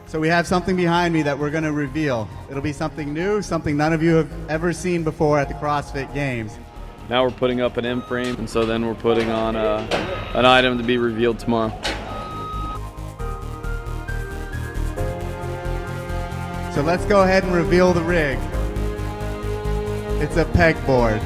So we have something behind me that we're going to reveal. It'll be something new, something none of you have ever seen before at the CrossFit Games. Now we're putting up an M frame, and so then we're putting on an item to be revealed tomorrow. So let's go ahead and reveal the rig. It's a pegboard.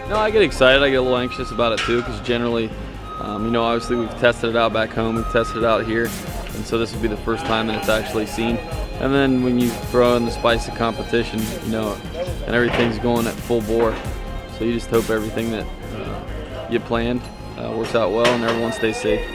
No, I get excited. I get a little anxious about it too, because generally, obviously we've tested it out back home, we've tested it out here, and so this will be the first time that it's actually seen. And then when you throw in the spice of competition, and everything's going at full bore, so you just hope everything that you planned works out well and everyone stays safe.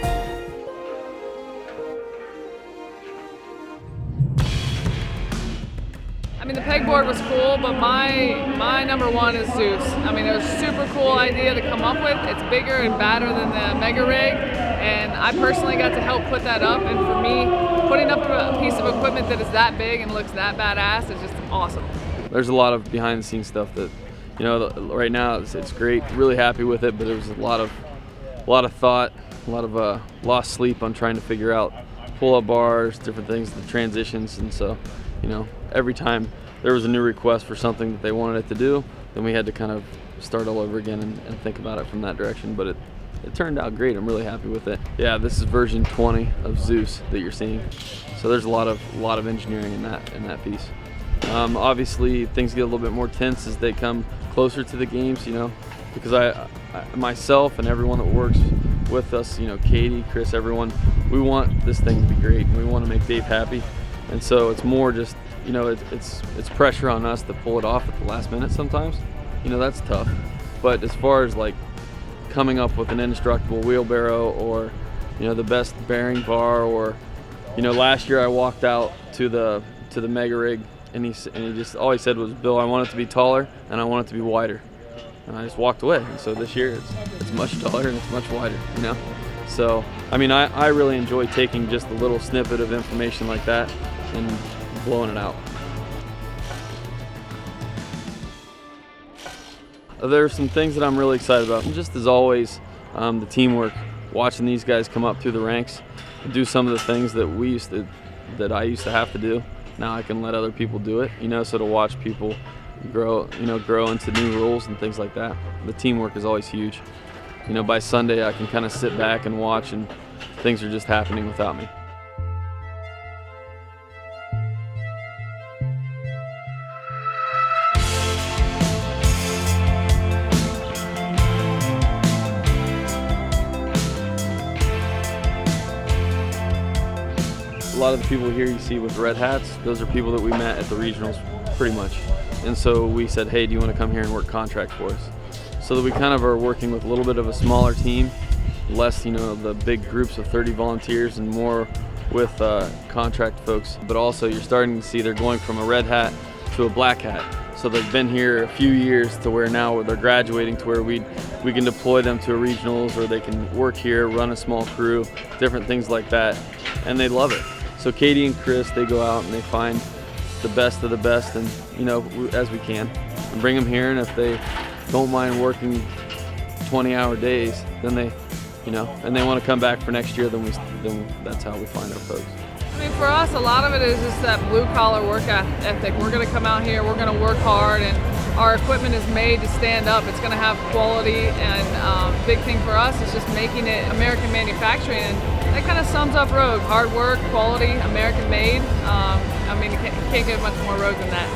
I mean, the pegboard was cool, but my number one is Zeus. I mean, it was a super cool idea to come up with. It's bigger and badder than the Mega Rig, and I personally got to help put that up. And for me, putting up a piece of equipment that is that big and looks that badass is just awesome. There's a lot of behind-the-scenes stuff that, right now it's great. Really happy with it, but it was a lot of thought, a lot of lost sleep on trying to figure out pull-up bars, different things, the transitions, and so. Every time there was a new request for something that they wanted it to do, then we had to kind of start all over again and think about it from that direction. But it turned out great. I'm really happy with it. Yeah, this is version 20 of Zeus that you're seeing. So there's a lot of engineering in that piece. Obviously, things get a little bit more tense as they come closer to the games. Because I myself and everyone that works with us, Katie, Chris, everyone, we want this thing to be great, and we want to make Dave happy. And so it's more just, it's pressure on us to pull it off at the last minute sometimes. That's tough. But as far as like coming up with an indestructible wheelbarrow or, the best bearing bar, or, last year I walked out to the Mega Rig and he just, all he said was, Bill, I want it to be taller and I want it to be wider. And I just walked away. And so this year it's much taller and it's much wider, So, I really enjoy taking just a little snippet of information like that and blowing it out. There are some things that I'm really excited about. And just as always, the teamwork, watching these guys come up through the ranks and do some of the things that I used to have to do. Now I can let other people do it, so to watch people grow into new rules and things like that. The teamwork is always huge. By Sunday I can kind of sit back and watch, and things are just happening without me. A lot of the people here you see with red hats, those are people that we met at the regionals pretty much. And so we said, hey, do you want to come here and work contract for us? So that we kind of are working with a little bit of a smaller team, less, the big groups of 30 volunteers, and more with contract folks. But also you're starting to see they're going from a red hat to a black hat. So they've been here a few years to where now they're graduating to where we can deploy them to a regionals, or they can work here, run a small crew, different things like that, and they love it. So Katie and Chris, they go out and they find the best of the best, and as we can, and bring them here. And if they don't mind working 20-hour days, then they, and they want to come back for next year, then that's how we find our folks. For us, a lot of it is just that blue-collar work ethic. We're going to come out here, we're going to work hard, and our equipment is made to stand up. It's going to have quality, and big thing for us is just making it American manufacturing, and that kind of sums up Rogue. Hard work, quality, American made. You can't get much more Rogue than that.